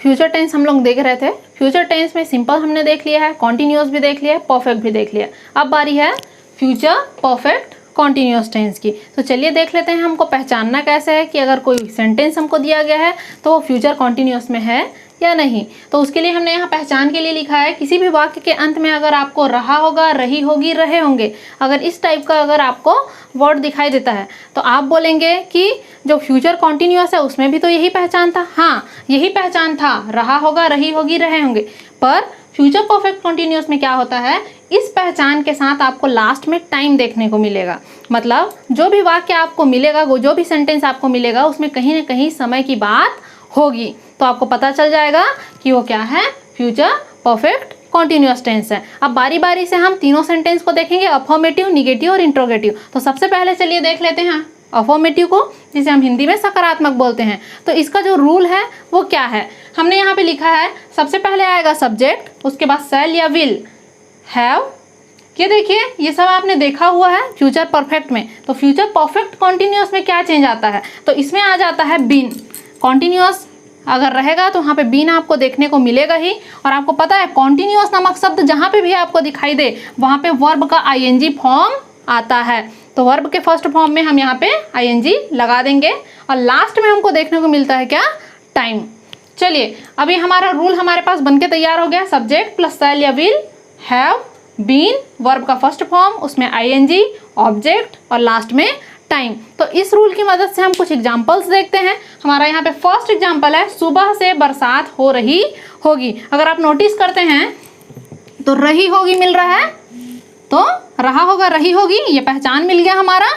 Future tense हम लोग देख रहे थे। फ्यूचर टेंस में सिंपल हमने देख लिया है, कॉन्टिन्यूअस भी देख लिया है, परफेक्ट भी देख लिया है। अब बारी है फ्यूचर परफेक्ट कॉन्टिन्यूअस टेंस की। तो चलिए देख लेते हैं हमको पहचानना कैसे है कि अगर कोई सेंटेंस हमको दिया गया है तो वो फ्यूचर कॉन्टिन्यूअस में है या नहीं। तो उसके लिए हमने यहाँ पहचान के लिए लिखा है, किसी भी वाक्य के अंत में अगर आपको रहा होगा, रही होगी, रहे होंगे, अगर इस टाइप का अगर आपको वर्ड दिखाई देता है तो आप बोलेंगे कि जो फ्यूचर कॉन्टिन्यूअस है उसमें भी तो यही पहचान था। हाँ, यही पहचान था, रहा होगा, रही होगी, रहे होंगे। पर फ्यूचर परफेक्ट कॉन्टिन्यूअस में क्या होता है, इस पहचान के साथ आपको लास्ट में टाइम देखने को मिलेगा। मतलब जो भी वाक्य आपको मिलेगा, वो जो भी सेंटेंस आपको मिलेगा, उसमें कहीं ना कहीं समय की बात होगी। तो आपको पता चल जाएगा कि वो क्या है, फ्यूचर परफेक्ट कॉन्टिन्यूअस टेंस है। अब बारी बारी से हम तीनों सेंटेंस को देखेंगे, अफर्मेटिव, निगेटिव और इंट्रोगेटिव। तो सबसे पहले चलिए देख लेते हैं अफर्मेटिव को, जिसे हम हिंदी में सकारात्मक बोलते हैं। तो इसका जो रूल है वो क्या है, हमने यहाँ पे लिखा है, सबसे पहले आएगा सब्जेक्ट, उसके बाद शैल या विल, हैव। ये देखिए, ये सब आपने देखा हुआ है फ्यूचर परफेक्ट में। तो फ्यूचर परफेक्ट कॉन्टिन्यूअस में क्या चेंज आता है, तो इसमें आ जाता है बीन। कॉन्टिन्यूअस अगर रहेगा तो वहाँ पे बीन आपको देखने को मिलेगा ही। और आपको पता है कॉन्टिन्यूअस नामक शब्द जहाँ पे भी आपको दिखाई दे वहाँ पे वर्ब का आईएनजी फॉर्म आता है। तो वर्ब के फर्स्ट फॉर्म में हम यहाँ पे आईएनजी लगा देंगे और लास्ट में हमको देखने को मिलता है क्या, टाइम। चलिए, अभी हमारा रूल हमारे पास बनके तैयार हो गया, सब्जेक्ट प्लस शैल या विल, हैव, बीन, वर्ब का फर्स्ट फॉर्म, उसमें आईएनजी, ऑब्जेक्ट और लास्ट में टाइम। तो इस रूल की मदद से हम कुछ एग्जांपल्स देखते हैं। हमारा यहाँ पे फर्स्ट एग्जांपल है, सुबह से बरसात हो रही होगी। अगर आप नोटिस करते हैं तो रही होगी मिल रहा है, तो रहा होगा, रही होगी, ये पहचान मिल गया हमारा।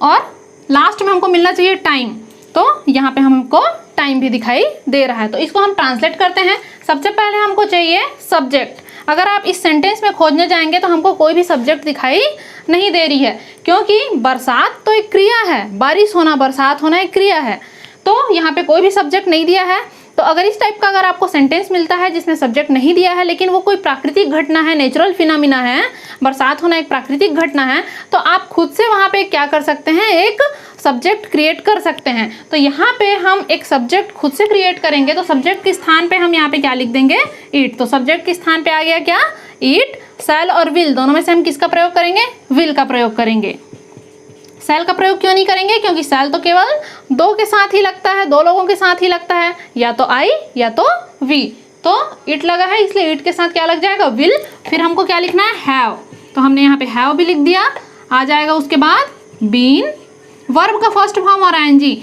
और लास्ट में हमको मिलना चाहिए टाइम, तो यहाँ पे हमको टाइम भी दिखाई दे रहा है। तो इसको हम ट्रांसलेट करते हैं। सबसे पहले हमको चाहिए सब्जेक्ट। अगर आप इस सेंटेंस में खोजने जाएंगे तो हमको कोई भी सब्जेक्ट दिखाई नहीं दे रही है, क्योंकि बरसात तो एक क्रिया है, बारिश होना, बरसात होना एक क्रिया है। तो यहाँ पे कोई भी सब्जेक्ट नहीं दिया है। तो अगर इस टाइप का अगर आपको सेंटेंस मिलता है जिसमें सब्जेक्ट नहीं दिया है, लेकिन वो कोई प्राकृतिक घटना है, नेचुरल फिनोमिना है, बरसात होना एक प्राकृतिक घटना है, तो आप खुद से वहाँ पे क्या कर सकते हैं, एक सब्जेक्ट क्रिएट कर सकते हैं। तो यहाँ पे हम एक सब्जेक्ट खुद से क्रिएट करेंगे। तो सब्जेक्ट के स्थान पे हम यहाँ पे क्या लिख देंगे, इट। तो सब्जेक्ट के स्थान पे आ गया क्या, इट। शैल और विल दोनों में से हम किसका प्रयोग करेंगे, विल का प्रयोग करेंगे। शैल का प्रयोग क्यों नहीं करेंगे, क्योंकि शैल तो केवल दो के साथ ही लगता है, दो लोगों के साथ ही लगता है, या तो आई या तो वी। तो इट लगा है इसलिए इट के साथ क्या लग जाएगा, विल। फिर हमको क्या लिखना है, हैव। तो हमने यहाँ पे हैव भी लिख दिया। आ जाएगा उसके बाद बीन, वर्ब का फर्स्ट फॉर्म और आईएनजी।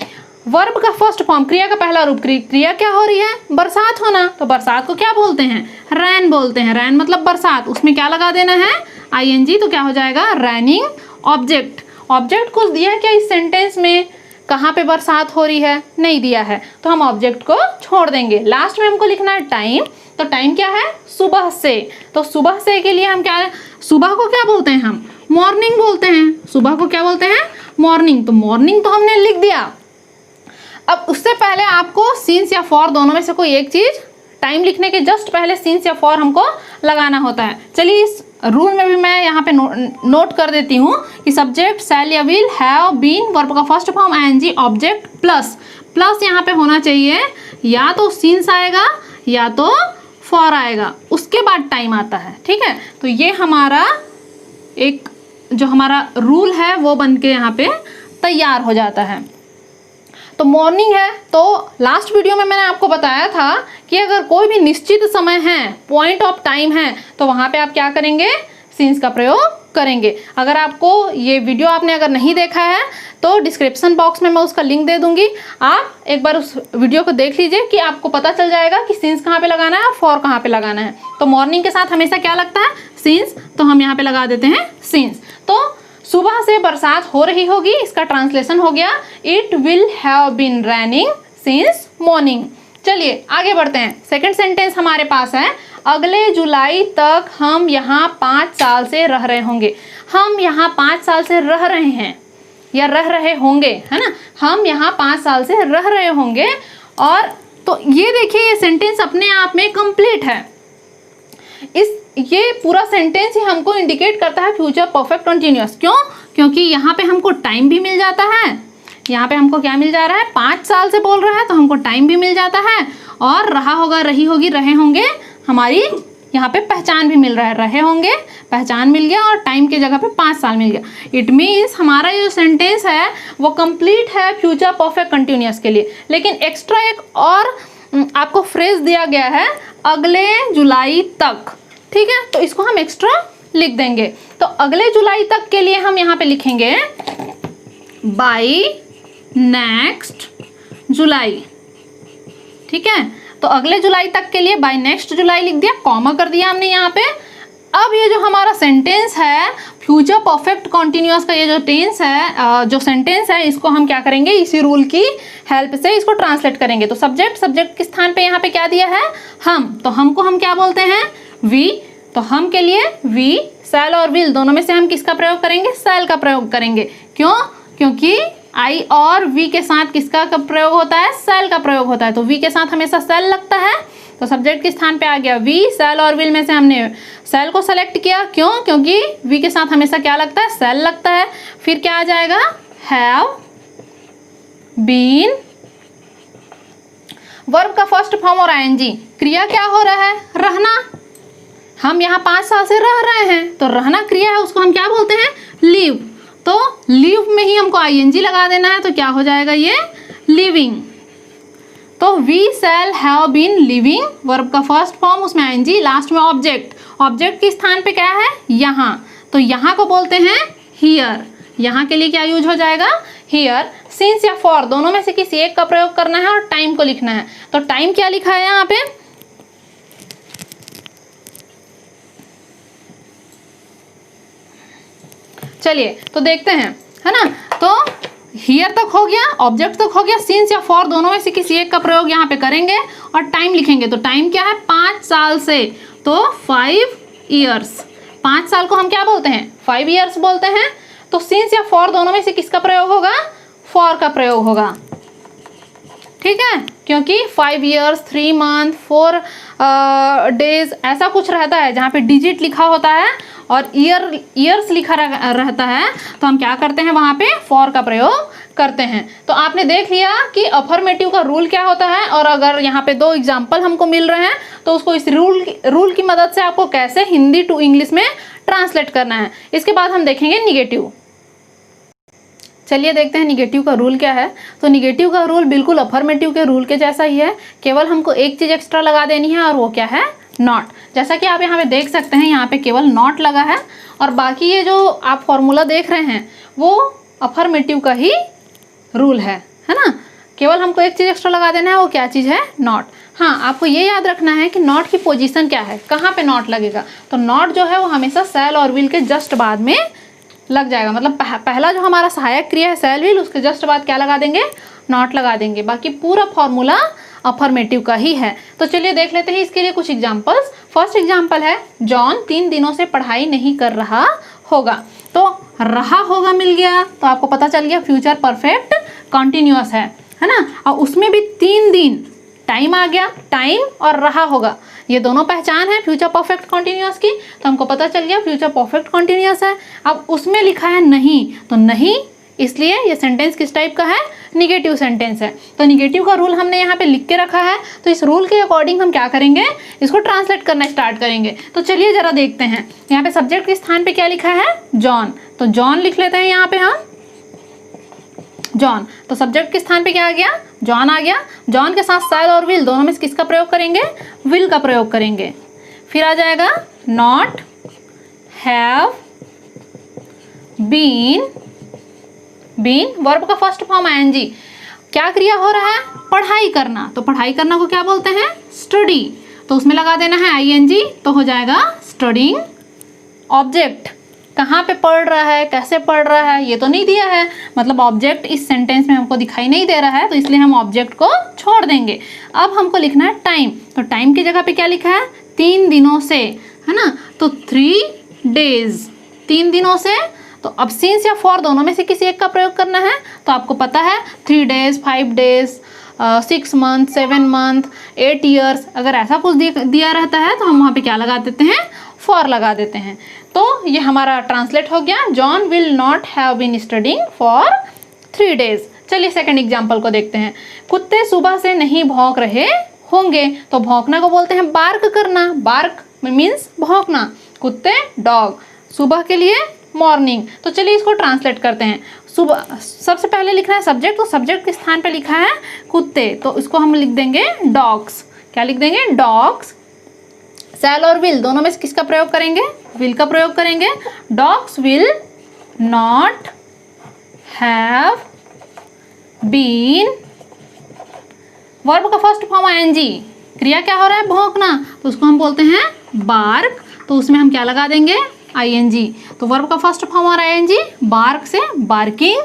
वर्ब का फर्स्ट फॉर्म, क्रिया का पहला रूप, क्रिया क्या हो रही है, बरसात होना। तो बरसात को क्या बोलते हैं, रैन बोलते हैं। रैन मतलब बरसात, उसमें क्या लगा देना है, आईएनजी। तो क्या हो जाएगा, रैनिंग। ऑब्जेक्ट, ऑब्जेक्ट कुछ दिया है क्या इस सेंटेंस में, कहाँ पे बरसात हो रही है, नहीं दिया है, तो हम ऑब्जेक्ट को छोड़ देंगे। लास्ट में हमको लिखना है टाइम। तो टाइम क्या है, सुबह से। तो सुबह से के लिए हम क्या, सुबह को क्या बोलते हैं हम, मॉर्निंग बोलते हैं। सुबह को क्या बोलते हैं, मॉर्निंग। तो मॉर्निंग तो हमने लिख दिया। अब उससे पहले आपको सिंस या फॉर दोनों में से कोई एक चीज, टाइम लिखने के जस्ट पहले सिंस या फॉर हमको लगाना होता है। चलिए इस रूल में भी मैं यहाँ पे नोट कर देती हूँ कि सब्जेक्ट शैल या विल, हैव, बीन, वर्ब का first form, I N G, object plus. Plus यहाँ पे होना चाहिए, या तो सिंस आएगा या तो फॉर आएगा, उसके बाद टाइम आता है। ठीक है, तो ये हमारा एक जो हमारा रूल है वो बन के यहाँ पे तैयार हो जाता है। तो मॉर्निंग है, तो लास्ट वीडियो में मैंने आपको बताया था कि अगर कोई भी निश्चित समय है, पॉइंट ऑफ टाइम है, तो वहाँ पे आप क्या करेंगे, सिंस का प्रयोग करेंगे। अगर आपको ये वीडियो आपने अगर नहीं देखा है तो डिस्क्रिप्शन बॉक्स में मैं उसका लिंक दे दूंगी, आप एक बार उस वीडियो को देख लीजिए कि आपको पता चल जाएगा कि सिंस कहाँ पे लगाना है और फॉर कहाँ पे लगाना है। तो मॉर्निंग के साथ हमेशा क्या लगता है, सिंस। तो हम यहाँ पे लगा देते हैं सिंस। तो सुबह से बरसात हो रही होगी, इसका ट्रांसलेशन हो गया, it will have been raining since morning. चलिए आगे बढ़ते हैं। सेकंड सेंटेंस हमारे पास है, अगले जुलाई तक हम यहाँ 5 साल से रह रहे होंगे। हम यहाँ 5 साल से रह रहे हैं या रह रहे होंगे, है ना। हम यहाँ 5 साल से रह रहे होंगे। और तो ये देखिए, ये सेंटेंस अपने आप में कंप्लीट है। ये पूरा सेंटेंस ही हमको इंडिकेट करता है फ्यूचर परफेक्ट कंटिन्यूअस। क्यों, क्योंकि यहाँ पे हमको टाइम भी मिल जाता है। यहाँ पे हमको क्या मिल जा रहा है, 5 साल से बोल रहा है तो हमको टाइम भी मिल जाता है और रहा होगा, रही होगी, रहे होंगे, हमारी यहाँ पे पहचान भी मिल रहा है, रहे होंगे, पहचान मिल गया और टाइम की जगह पे 5 साल मिल गया। इट मीन्स हमारा ये जो सेंटेंस है वो कंप्लीट है फ्यूचर परफेक्ट कंटिन्यूअस के लिए। लेकिन एक्स्ट्रा एक और आपको फ्रेज दिया गया है, अगले जुलाई तक, ठीक है, तो इसको हम एक्स्ट्रा लिख देंगे। तो अगले जुलाई तक के लिए हम यहाँ पे लिखेंगे बाय नेक्स्ट जुलाई, ठीक है। तो अगले जुलाई तक के लिए बाय नेक्स्ट जुलाई लिख दिया, कॉमा कर दिया हमने यहाँ पे। अब ये जो हमारा सेंटेंस है फ्यूचर परफेक्ट कॉन्टिन्यूअस का, ये जो टेंस है, जो सेंटेंस है, इसको हम क्या करेंगे, इसी रूल की हेल्प से इसको ट्रांसलेट करेंगे। तो सब्जेक्ट के स्थान पे यहाँ पे क्या दिया है, हम, तो हमको हम क्या बोलते हैं, वी। तो हम के लिए वी, शैल और विल दोनों में से हम किसका प्रयोग करेंगे, शैल का प्रयोग करेंगे। क्यों, क्योंकि आई और वी के साथ किसका प्रयोग होता है, शैल का प्रयोग होता है। तो वी के साथ हमेशा शैल लगता है, तो सब्जेक्ट के स्थान पे आ गया वी, शैल और विल में से हमने शैल को सेलेक्ट किया। क्यों, क्योंकि वी के साथ हमेशा क्या लगता है, शैल लगता है। फिर क्या आ जाएगा, हैव बीन, वर्ब का फर्स्ट फॉर्म और आईएनजी। क्रिया क्या हो रहा है, रहना। हम यहाँ 5 साल से रह रहे हैं, तो रहना क्रिया है, उसको हम क्या बोलते हैं, लिव। तो लिव में ही हमको आईएनजी लगा देना है, तो क्या हो जाएगा ये, लिविंग। तो we shall have been living, verb का फर्स्ट फॉर्म, उसमें आईएनजी, लास्ट में ऑब्जेक्ट। ऑब्जेक्ट के स्थान पे क्या है, यहाँ, तो यहाँ को बोलते हैं हियर। यहाँ के लिए क्या यूज हो जाएगा, हियर। सिंस या फॉर दोनों में से किसी एक का प्रयोग करना है और टाइम को लिखना है। तो टाइम क्या लिखा है यहाँ पे, चलिए तो देखते हैं, है ना। तो हियर तक हो गया, ऑब्जेक्ट तक हो गया, सिंस या फॉर दोनों में से किसी एक का प्रयोग यहाँ पे करेंगे और टाइम लिखेंगे। तो टाइम क्या है, 5 साल से, तो 5 ईयर्स। 5 साल को हम क्या बोलते हैं, 5 ईयर्स बोलते हैं। तो सिंस या फॉर दोनों में से किसका प्रयोग होगा, फॉर का प्रयोग होगा, ठीक है। क्योंकि 5 ईयर्स, 3 मंथ, 4 डेज ऐसा कुछ रहता है जहाँ पे डिजिट लिखा होता है और ईयर्स लिखा रहता है, तो हम क्या करते हैं, वहाँ पे फॉर का प्रयोग करते हैं। तो आपने देख लिया कि अफर्मेटिव का रूल क्या होता है, और अगर यहाँ पे 2 एग्जाम्पल हमको मिल रहे हैं तो उसको इस रूल की मदद से आपको कैसे हिंदी टू इंग्लिश में ट्रांसलेट करना है। इसके बाद हम देखेंगे निगेटिव। चलिए देखते हैं निगेटिव का रूल क्या है। तो निगेटिव का रूल बिल्कुल अफर्मेटिव के रूल के जैसा ही है, केवल हमको एक चीज़ एक्स्ट्रा लगा देनी है और वो क्या है, नॉट। जैसा कि आप यहाँ पे देख सकते हैं, यहाँ पे केवल नॉट लगा है और बाकी ये जो आप फॉर्मूला देख रहे हैं वो अफर्मेटिव का ही रूल है ना। केवल हमको एक चीज़ एक्स्ट्रा लगा देना है, वो क्या चीज़ है, नॉट। हाँ, आपको ये याद रखना है कि नॉट की पोजीशन क्या है, कहाँ पे नॉट लगेगा। तो नॉट जो है वो हमेशा शैल और विल के जस्ट बाद में लग जाएगा। मतलब पहला जो हमारा सहायक क्रिया है शैल विल, उसके जस्ट बाद क्या लगा देंगे, नॉट लगा देंगे। बाकी पूरा फॉर्मूला अफर्मेटिव का ही है। तो चलिए देख लेते हैं इसके लिए कुछ एग्जांपल्स। फर्स्ट एग्जांपल है, जॉन 3 दिनों से पढ़ाई नहीं कर रहा होगा। तो रहा होगा मिल गया, तो आपको पता चल गया फ्यूचर परफेक्ट कॉन्टिन्यूअस है ना। और उसमें भी 3 दिन, टाइम आ गया, टाइम और रहा होगा, ये दोनों पहचान है फ्यूचर परफेक्ट कॉन्टिन्यूअस की, तो हमको पता चल गया फ्यूचर परफेक्ट कॉन्टिन्यूअस है। अब उसमें लिखा है नहीं, तो नहीं, इसलिए ये सेंटेंस किस टाइप का है, निगेटिव सेंटेंस है। तो निगेटिव का रूल हमने यहाँ पे लिख के रखा है, तो इस रूल के अकॉर्डिंग हम क्या करेंगे, इसको ट्रांसलेट करना स्टार्ट करेंगे। तो चलिए जरा देखते हैं, यहाँ पे सब्जेक्ट के स्थान पे क्या लिखा है, जॉन। तो जॉन लिख लेते हैं यहाँ पे हम, जॉन। तो सब्जेक्ट के स्थान पे क्या आ गया, जॉन आ गया। जॉन के साथ शैल और विल दोनों में किसका प्रयोग करेंगे, विल का प्रयोग करेंगे। फिर आ जाएगा not, have been, been verb का फर्स्ट फॉर्म आईएनजी। क्या क्रिया हो रहा है, पढ़ाई करना। तो पढ़ाई करना को क्या बोलते हैं, स्टडी। तो उसमें लगा देना है आईएनजी, तो हो जाएगा स्टडिंग। ऑब्जेक्ट, कहाँ पे पढ़ रहा है, कैसे पढ़ रहा है, ये तो नहीं दिया है, मतलब ऑब्जेक्ट इस सेंटेंस में हमको दिखाई नहीं दे रहा है, तो इसलिए हम ऑब्जेक्ट को छोड़ देंगे। अब हमको लिखना है टाइम। तो टाइम की जगह पे क्या लिखा है, 3 दिनों से, है ना। तो 3 डेज, 3 दिनों से। तो अब सिंस या फॉर दोनों में से किसी एक का प्रयोग करना है, तो आपको पता है 3 days, 5 days, 6 month, 7 month, 8 years, अगर ऐसा कुछ दिया रहता है तो हम वहाँ पे क्या लगा देते हैं, फॉर लगा देते हैं। तो ये हमारा ट्रांसलेट हो गया, John will not have been studying for 3 days. चलिए सेकंड एग्जाम्पल को देखते हैं। कुत्ते सुबह से नहीं भौंक रहे होंगे। तो भौंकना को बोलते हैं बार्क करना, बार्क मीन्स भौंकना। कुत्ते डॉग, सुबह के लिए मॉर्निंग। तो चलिए इसको ट्रांसलेट करते हैं। सुबह सबसे पहले लिखना है सब्जेक्ट, तो सब्जेक्ट के स्थान पे लिखा है कुत्ते, तो इसको हम लिख देंगे डॉग्स। क्या लिख देंगे? डॉग्स। शैल और विल दोनों में से किसका प्रयोग करेंगे? विल का प्रयोग करेंगे। Dogs will not have been, verb का फर्स्ट फॉर्म आईएनजी, क्रिया क्या हो रहा है? भौंकना, तो उसको हम बोलते हैं बार्क, तो उसमें हम क्या लगा देंगे? आईएनजी। तो वर्ब का फर्स्ट फॉर्म और आईएनजी, बार्क से बार्किंग।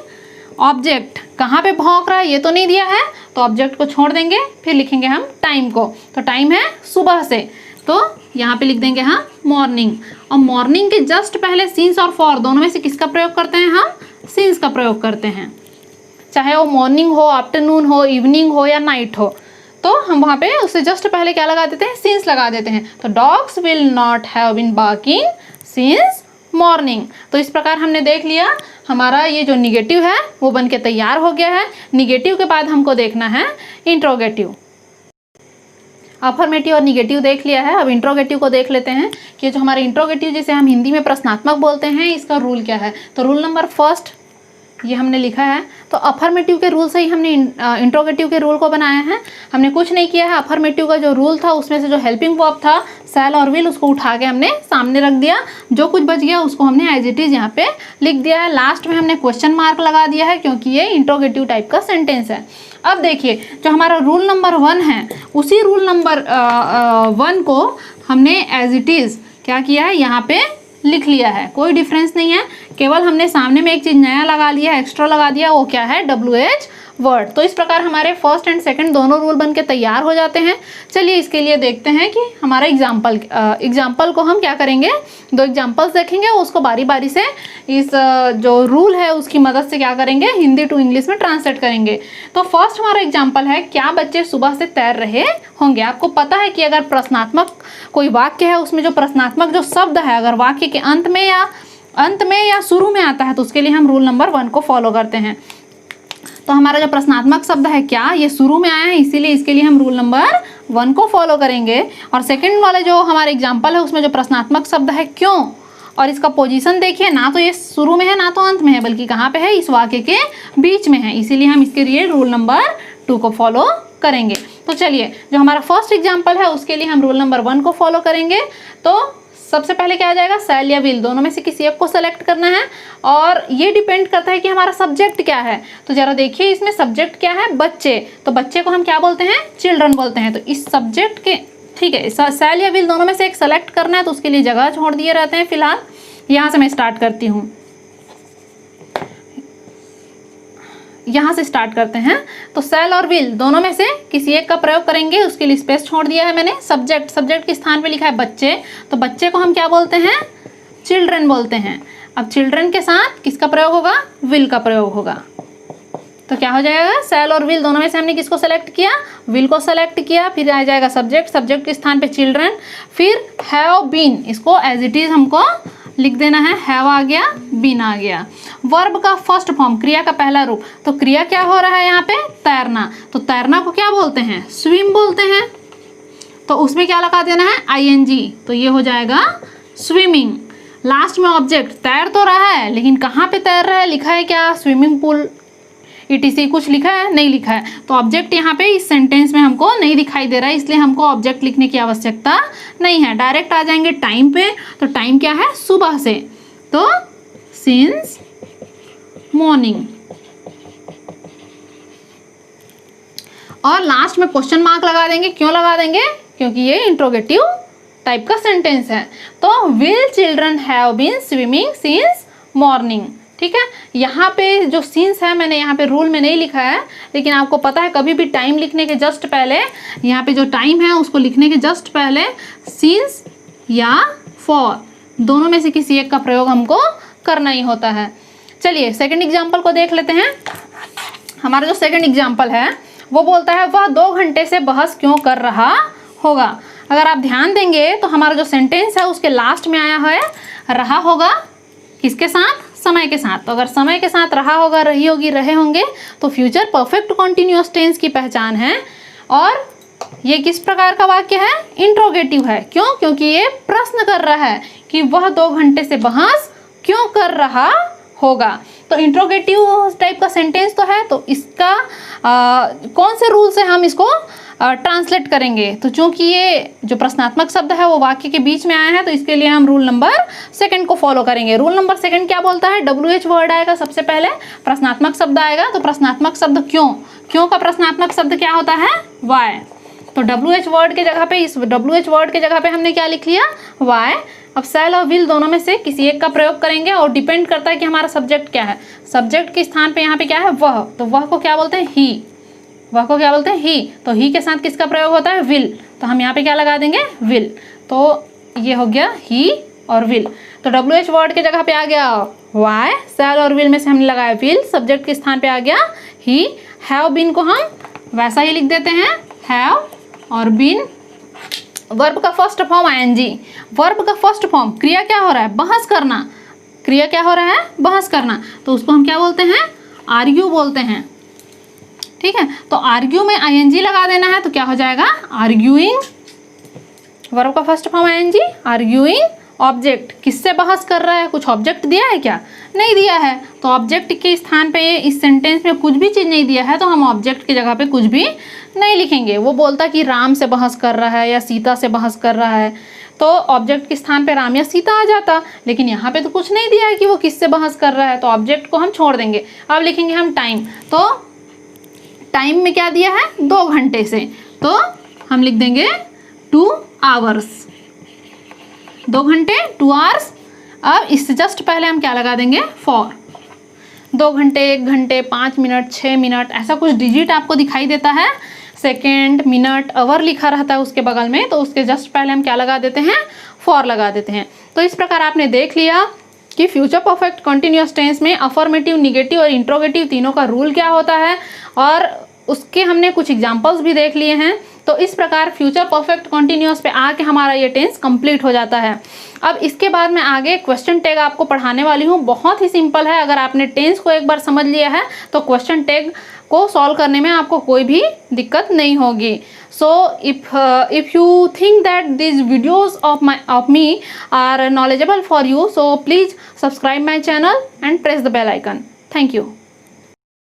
ऑब्जेक्ट कहाँ पे भौंक रहा है ये तो नहीं दिया है, तो ऑब्जेक्ट को छोड़ देंगे, फिर लिखेंगे हम टाइम को, तो टाइम है सुबह से, तो यहाँ पे लिख देंगे हम मॉर्निंग। और मॉर्निंग के जस्ट पहले सिंस और फॉर दोनों में से किसका प्रयोग करते हैं? हम सिंस का प्रयोग करते हैं, चाहे वो मॉर्निंग हो, आफ्टरनून हो, इवनिंग हो या नाइट हो, तो हम वहाँ पे उससे जस्ट पहले क्या लगा देते हैं? सिंस लगा देते हैं। तो dogs will not have been barking since morning. तो इस प्रकार हमने देख लिया, हमारा ये जो निगेटिव है वो बन के तैयार हो गया है। निगेटिव के बाद हमको देखना है इंट्रोगेटिव। अफर्मेटिव और निगेटिव देख लिया है, अब इंट्रोगेटिव को देख लेते हैं कि जो हमारे इंट्रोगेटिव जिसे हम हिंदी में प्रश्नात्मक बोलते हैं, इसका रूल क्या है। तो रूल नंबर फर्स्ट ये हमने लिखा है। तो अफर्मेटिव के रूल से ही हमने इंट्रोगेटिव के रूल को बनाया है। हमने कुछ नहीं किया है, अफर्मेटिव का जो रूल था उसमें से जो हेल्पिंग वर्ब था शैल और विल, उसको उठा के हमने सामने रख दिया, जो कुछ बच गया उसको हमने एज इट इज़ यहाँ पे लिख दिया है। लास्ट में हमने क्वेश्चन मार्क लगा दिया है क्योंकि ये इंट्रोगेटिव टाइप का सेंटेंस है। अब देखिए जो हमारा रूल नंबर 1 है, उसी रूल नंबर 1 को हमने एज इट इज़ क्या किया है, यहाँ पे लिख लिया है। कोई डिफरेंस नहीं है, केवल हमने सामने में एक चीज़ नया लगा लिया है, एक्स्ट्रा लगा दिया, वो क्या है? WH word. तो इस प्रकार हमारे फर्स्ट एंड सेकंड दोनों रूल बन के तैयार हो जाते हैं। चलिए इसके लिए देखते हैं कि हमारा एग्जाम्पल को हम क्या करेंगे, 2 एग्जाम्पल्स देखेंगे, उसको बारी बारी से इस जो रूल है उसकी मदद से क्या करेंगे, हिंदी टू इंग्लिश में ट्रांसलेट करेंगे। तो फर्स्ट हमारा एग्जाम्पल है, क्या बच्चे सुबह से तैर रहे होंगे। आपको पता है कि अगर प्रश्नात्मक कोई वाक्य है, उसमें जो प्रश्नात्मक जो शब्द है अगर वाक्य के अंत में या शुरू में आता है तो उसके लिए हम रूल नंबर 1 को फॉलो करते हैं। तो हमारा जो प्रश्नात्मक शब्द है क्या, ये शुरू में आया है, इसीलिए इसके लिए हम रूल नंबर 1 को फॉलो करेंगे। और सेकंड वाले जो हमारे एग्जाम्पल है उसमें जो प्रश्नात्मक शब्द है क्यों, और इसका पोजीशन देखिए, ना तो ये शुरू में है ना तो अंत में है, बल्कि कहाँ पे है? इस वाक्य के बीच में है, इसीलिए हम इसके लिए रूल नंबर 2 को फॉलो करेंगे। तो चलिए जो हमारा फर्स्ट एग्जाम्पल है उसके लिए हम रूल नंबर 1 को फॉलो करेंगे। तो सबसे पहले क्या आ जाएगा? शैल या विल, दोनों में से किसी एक को सेलेक्ट करना है, और ये डिपेंड करता है कि हमारा सब्जेक्ट क्या है। तो जरा देखिए इसमें सब्जेक्ट क्या है? बच्चे, तो बच्चे को हम क्या बोलते हैं? चिल्ड्रन बोलते हैं। तो इस सब्जेक्ट के, ठीक है, शैल या विल दोनों में से एक सेलेक्ट करना है, तो उसके लिए जगह छोड़ दिए रहते हैं। फिलहाल यहाँ से मैं स्टार्ट करती हूँ, यहाँ से स्टार्ट करते हैं। तो शैल और विल दोनों में से किसी एक का प्रयोग करेंगे, उसके लिए स्पेस छोड़ दिया है मैंने। सब्जेक्ट के स्थान पे लिखा है बच्चे, तो बच्चे को हम क्या बोलते हैं? चिल्ड्रन बोलते हैं। अब चिल्ड्रन के साथ किसका प्रयोग होगा? विल का प्रयोग होगा। तो क्या हो जाएगा? शैल और विल दोनों में से हमने किसको सेलेक्ट किया? विल को सेलेक्ट किया। फिर आ जाएगा सब्जेक्ट के स्थान पे चिल्ड्रन, फिर हैव बीन, इसको एज इट इज हमको लिख देना है, हैव आ गया, बीन आ गया। वर्ब का फर्स्ट फॉर्म, क्रिया का पहला रूप, तो क्रिया क्या हो रहा है यहाँ पे? तैरना। तो तैरना को क्या बोलते हैं? स्विम बोलते हैं। तो उसमें क्या लगा देना है? ING, तो ये हो जाएगा स्विमिंग। लास्ट में ऑब्जेक्ट, तैर तो रहा है लेकिन कहाँ पे तैर रहा है? लिखा है क्या? स्विमिंग पूल ETC कुछ लिखा है? नहीं लिखा है। तो ऑब्जेक्ट यहाँ पे इस सेंटेंस में हमको नहीं दिखाई दे रहा है, इसलिए हमको ऑब्जेक्ट लिखने की आवश्यकता नहीं है। डायरेक्ट आ जाएंगे टाइम पे। तो टाइम क्या है? सुबह से, तो सिंस मॉर्निंग। और लास्ट में क्वेश्चन मार्क लगा देंगे। क्यों लगा देंगे? क्योंकि ये इंट्रोगेटिव टाइप का सेंटेंस है। तो will children have been swimming since morning. ठीक है, यहाँ पे जो सिंस है मैंने यहाँ पे रूल में नहीं लिखा है, लेकिन आपको पता है कभी भी टाइम लिखने के जस्ट पहले, यहाँ पे जो टाइम है उसको लिखने के जस्ट पहले सिंस या फॉर दोनों में से किसी एक का प्रयोग हमको करना ही होता है। चलिए सेकंड एग्जाम्पल को देख लेते हैं। हमारा जो सेकंड एग्जाम्पल है वो बोलता है वह 2 घंटे से बहस क्यों कर रहा होगा। अगर आप ध्यान देंगे तो हमारा जो सेंटेंस है उसके लास्ट में आया है रहा होगा, किसके साथ? समय के साथ। तो अगर समय के साथ रहा होगा, रही होगी, रहे होंगे, तो फ्यूचर परफेक्ट कॉन्टिन्यूअस टेंस की पहचान है। और ये किस प्रकार का वाक्य है? इंट्रोगेटिव है। क्यों? क्योंकि ये प्रश्न कर रहा है कि वह 2 घंटे से बहस क्यों कर रहा होगा। तो इंट्रोगेटिव टाइप का सेंटेंस तो है, तो इसका कौन से रूल से हम इसको ट्रांसलेट करेंगे? तो चूंकि ये जो प्रश्नात्मक शब्द है वो वाक्य के बीच में आया है, तो इसके लिए हम रूल नंबर 2 को फॉलो करेंगे। रूल नंबर 2 क्या बोलता है? WH वर्ड आएगा सबसे पहले, प्रश्नात्मक शब्द आएगा। तो प्रश्नात्मक शब्द क्यों का प्रश्नात्मक शब्द क्या होता है? वाई। तो WH वर्ड के जगह पे, इस WH वर्ड के जगह पे हमने क्या लिख लिया? वाई। अब शैल और विल दोनों में से किसी एक का प्रयोग करेंगे और डिपेंड करता है कि हमारा सब्जेक्ट क्या है। सब्जेक्ट के स्थान पे यहाँ पे क्या है? वह। तो वह को क्या बोलते हैं? ही। वह को क्या बोलते हैं? ही। तो ही के साथ किसका प्रयोग होता है? विल। तो हम यहाँ पे क्या लगा देंगे? विल। तो ये हो गया ही और विल। तो WH वर्ड के जगह पे आ गया वाई, शैल और विल में से हमने लगाया विल, सब्जेक्ट के स्थान पे आ गया ही। हैव बीन को हम वैसा ही लिख देते हैं, हैव और बीन। वर्ब का फर्स्ट फॉर्म ING। वर्ब का फर्स्ट फॉर्म, क्रिया क्या हो रहा है? बहस करना। क्रिया क्या हो रहा है? बहस करना। तो उसको हम क्या बोलते हैं? आर्ग्यू बोलते हैं। ठीक है, तो आर्ग्यू में ING लगा देना है, तो क्या हो जाएगा? आर्ग्यूइंग। वर्ब का first form ING, arguing. Object, किससे बहस कर रहा है? कुछ ऑब्जेक्ट दिया है क्या? नहीं दिया है। तो ऑब्जेक्ट के स्थान पे इस सेंटेंस में कुछ भी चीज़ नहीं दिया है, तो हम ऑब्जेक्ट की जगह पे कुछ भी नहीं लिखेंगे। वो बोलता कि राम से बहस कर रहा है या सीता से बहस कर रहा है, तो ऑब्जेक्ट के स्थान पे राम या सीता आ जाता। लेकिन यहाँ पे तो कुछ नहीं दिया है कि वो किससे बहस कर रहा है, तो ऑब्जेक्ट को हम छोड़ देंगे। अब लिखेंगे हम टाइम। तो टाइम में क्या दिया है? 2 घंटे से, तो हम लिख देंगे 2 आवर्स। 2 घंटे, 2 आवर्स। अब इससे जस्ट पहले हम क्या लगा देंगे? फॉर। 2 घंटे, 1 घंटे, 5 मिनट, 6 मिनट, ऐसा कुछ डिजिट आपको दिखाई देता है, सेकेंड, मिनट, आवर लिखा रहता है उसके बगल में, तो उसके जस्ट पहले हम क्या लगा देते हैं? फॉर लगा देते हैं। तो इस प्रकार आपने देख लिया कि फ्यूचर परफेक्ट कंटिन्यूअस टेंस में अफर्मेटिव, निगेटिव और इंट्रोगेटिव तीनों का रूल क्या होता है, और उसके हमने कुछ एग्जाम्पल्स भी देख लिए हैं। तो इस प्रकार फ्यूचर परफेक्ट कंटिन्यूअस पे आके हमारा ये टेंस कंप्लीट हो जाता है। अब इसके बाद मैं आगे क्वेश्चन टैग आपको पढ़ाने वाली हूँ। बहुत ही सिंपल है, अगर आपने टेंस को एक बार समझ लिया है तो क्वेश्चन टैग को सॉल्व करने में आपको कोई भी दिक्कत नहीं होगी। So if you think that these videos of me are knowledgeable for you, so please subscribe my channel and press the bell icon. Thank you.